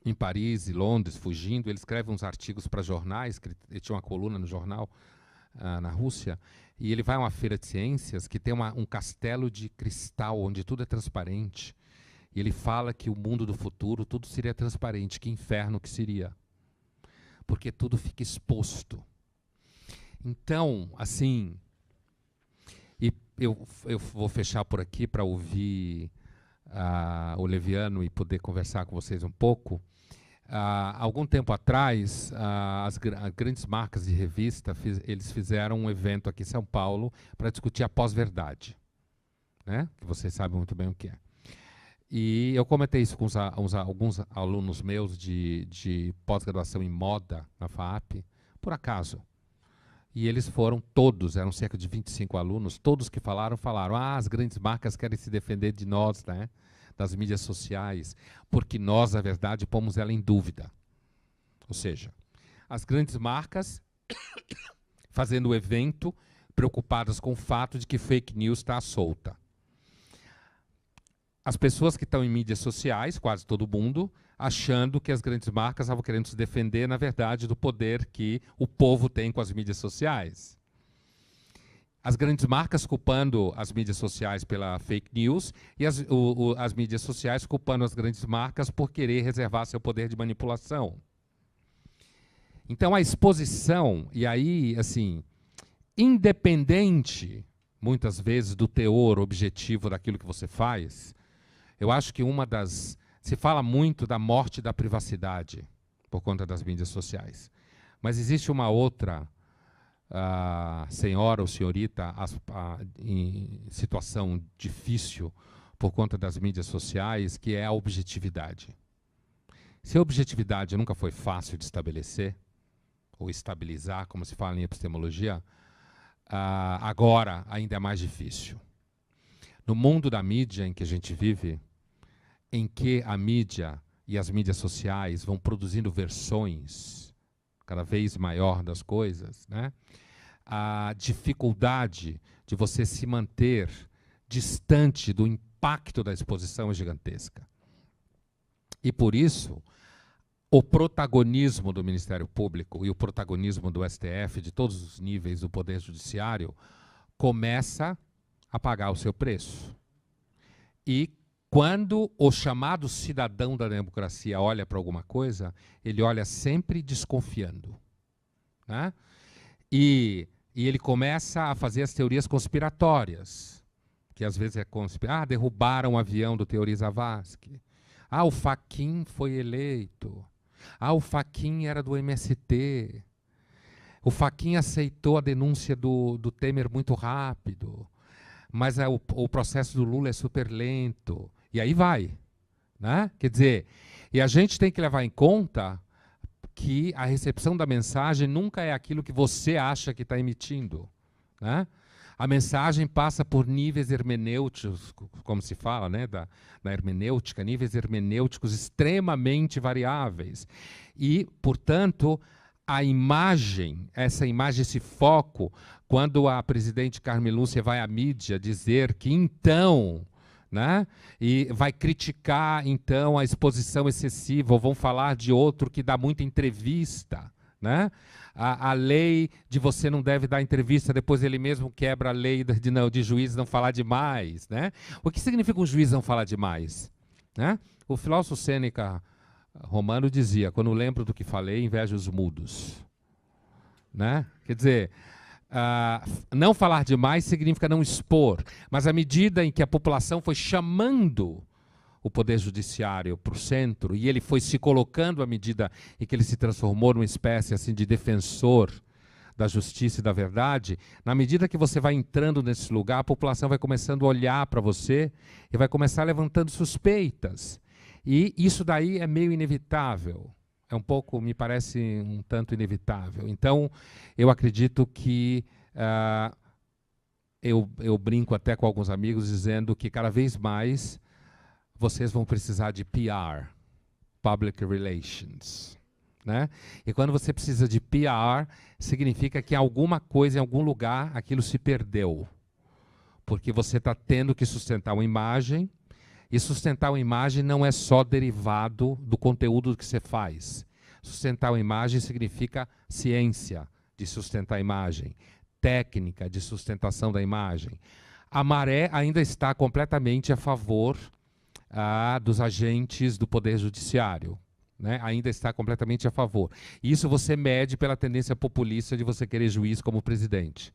em Paris e Londres, fugindo, ele escreve uns artigos para jornais, que ele tinha uma coluna no jornal na Rússia, e ele vai a uma feira de ciências que tem um castelo de cristal, onde tudo é transparente. E ele fala que o mundo do futuro, tudo seria transparente. Que inferno que seria. porque tudo fica exposto. Então, assim, e eu vou fechar por aqui para ouvir o Leviano e poder conversar com vocês um pouco. Algum tempo atrás, as grandes marcas de revista, eles fizeram um evento aqui em São Paulo para discutir a pós-verdade, né? Que vocês sabem muito bem o que é. E eu comentei isso com alguns alunos meus de pós-graduação em moda na FAAP, por acaso. E eles foram todos, eram cerca de 25 alunos, todos que falaram, as grandes marcas querem se defender de nós, né? Das mídias sociais, porque nós, na verdade, pomos ela em dúvida. Ou seja, as grandes marcas fazendo o evento, preocupadas com o fato de que fake news está solta. As pessoas que estão em mídias sociais, quase todo mundo, achando que as grandes marcas estavam querendo se defender, na verdade, do poder que o povo tem com as mídias sociais. As grandes marcas culpando as mídias sociais pela fake news e as mídias sociais culpando as grandes marcas por querer reservar seu poder de manipulação. Então, a exposição, e aí, assim, independente, muitas vezes, do teor objetivo daquilo que você faz, eu acho que se fala muito da morte da privacidade por conta das mídias sociais. Mas existe uma outra senhora ou senhorita em situação difícil por conta das mídias sociais, que é a objetividade. Se a objetividade nunca foi fácil de estabelecer, ou estabilizar, como se fala em epistemologia, agora ainda é mais difícil. No mundo da mídia em que a gente vive, em que a mídia e as mídias sociais vão produzindo versões cada vez maior das coisas, né? A dificuldade de você se manter distante do impacto da exposição é gigantesca. E por isso, o protagonismo do Ministério Público e o protagonismo do STF, de todos os níveis do Poder Judiciário, começa a pagar o seu preço. E quando o chamado cidadão da democracia olha para alguma coisa, ele olha sempre desconfiando, né? E ele começa a fazer as teorias conspiratórias, que às vezes é derrubaram o avião do Teori Zavascki. O Fachin foi eleito. O Fachin era do MST. O Fachin aceitou a denúncia do Temer muito rápido. Mas o processo do Lula é super lento. E aí vai, né? Quer dizer, e a gente tem que levar em conta que a recepção da mensagem nunca é aquilo que você acha que está emitindo, né? A mensagem passa por níveis hermenêuticos, como se fala, né, da hermenêutica, níveis hermenêuticos extremamente variáveis. E, portanto, a imagem, essa imagem, esse foco, quando a presidente Carmen Lúcia vai à mídia dizer que então, né, e vai criticar então a exposição excessiva, ou vão falar de outro que dá muita entrevista, né? A lei de você não deve dar entrevista, depois ele mesmo quebra a lei de juiz não falar demais, né? O que significa um juiz não falar demais, né? O filósofo Sêneca romano dizia: quando lembro do que falei, invejo os mudos, né? Quer dizer, não falar demais significa não expor, mas à medida em que a população foi chamando o Poder Judiciário para o centro, e ele foi se colocando à medida em que ele se transformou numa espécie assim, de defensor da justiça e da verdade, na medida que você vai entrando nesse lugar, a população vai começando a olhar para você e vai começar levantando suspeitas. E isso daí é meio inevitável. É um pouco, me parece um tanto inevitável. Então, eu acredito que eu brinco até com alguns amigos dizendo que cada vez mais vocês vão precisar de PR, Public Relations, né? E quando você precisa de PR, significa que alguma coisa, em algum lugar, aquilo se perdeu. Porque você está tendo que sustentar uma imagem, e sustentar uma imagem não é só derivado do conteúdo que você faz. Sustentar uma imagem significa ciência de sustentar a imagem, técnica de sustentação da imagem. A maré ainda está completamente a favor dos agentes do Poder Judiciário, né, ainda está completamente a favor. Isso você mede pela tendência populista de você querer juiz como presidente,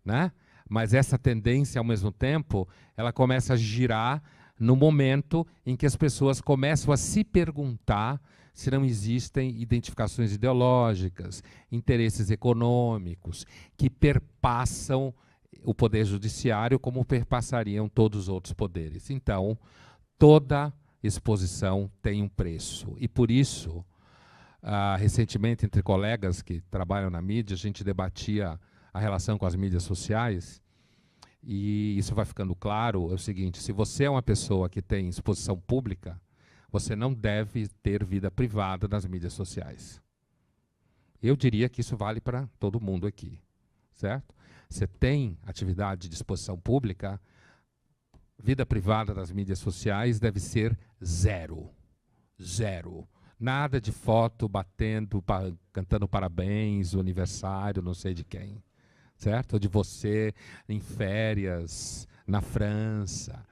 né? Mas essa tendência, ao mesmo tempo, ela começa a girar no momento em que as pessoas começam a se perguntar se não existem identificações ideológicas, interesses econômicos, que perpassam o poder judiciário como perpassariam todos os outros poderes. Então, toda exposição tem um preço. E por isso, recentemente, entre colegas que trabalham na mídia, a gente debatia a relação com as mídias sociais, e isso vai ficando claro, é o seguinte: se você é uma pessoa que tem exposição pública, você não deve ter vida privada nas mídias sociais. Eu diria que isso vale para todo mundo aqui, certo? Você tem atividade de exposição pública, vida privada nas mídias sociais deve ser zero. Zero. Nada de foto batendo, cantando parabéns, o aniversário, não sei de quem. Certo? Ou de você em férias, na França.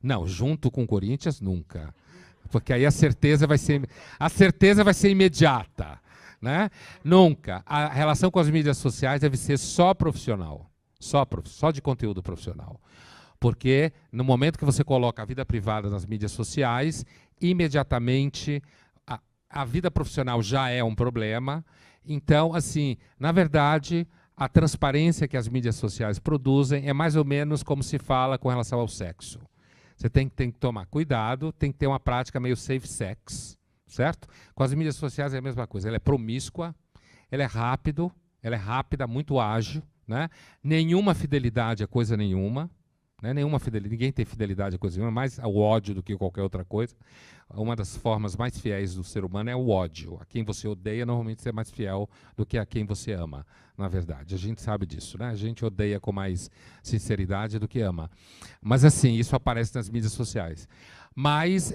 Não, junto com o Corinthians, nunca. Porque aí a certeza vai ser imediata. Né? Nunca. A relação com as mídias sociais deve ser só profissional. Só de conteúdo profissional. Porque no momento que você coloca a vida privada nas mídias sociais, imediatamente a vida profissional já é um problema. Então, assim, na verdade, a transparência que as mídias sociais produzem é mais ou menos como se fala com relação ao sexo. Você tem que tomar cuidado, tem que ter uma prática meio safe sex, certo? Com as mídias sociais é a mesma coisa. Ela é promíscua, ela é rápida, muito ágil, né? Nenhuma fidelidade é coisa nenhuma. Né? Ninguém tem fidelidade a coisa nenhuma, mais ao ódio do que qualquer outra coisa. Uma das formas mais fiéis do ser humano é o ódio. A quem você odeia, normalmente você é mais fiel do que a quem você ama, na verdade. A gente sabe disso, né? A gente odeia com mais sinceridade do que ama. Mas, assim, isso aparece nas mídias sociais. Mas,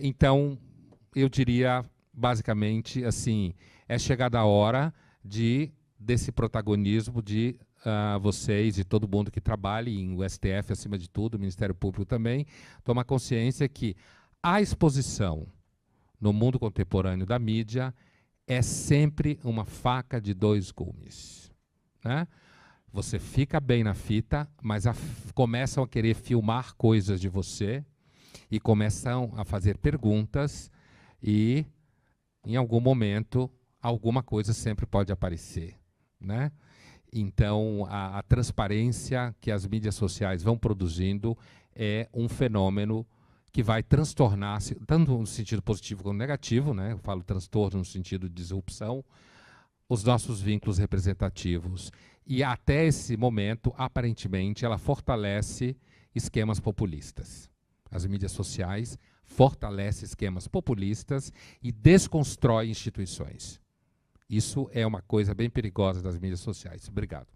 então, eu diria, basicamente, assim, é chegada a hora desse protagonismo de vocês e todo mundo que trabalhe em o STF, acima de tudo, o Ministério Público também, tomar consciência que a exposição no mundo contemporâneo da mídia é sempre uma faca de dois gumes. Né? Você fica bem na fita, mas começam a querer filmar coisas de você e começam a fazer perguntas e, em algum momento, alguma coisa sempre pode aparecer. Né? Então, a transparência que as mídias sociais vão produzindo é um fenômeno que vai transtornar, tanto no sentido positivo como negativo, né? Eu falo transtorno no sentido de disrupção, os nossos vínculos representativos. E até esse momento, aparentemente, ela fortalece esquemas populistas. As mídias sociais fortalecem esquemas populistas e desconstrói instituições. Isso é uma coisa bem perigosa das mídias sociais. Obrigado.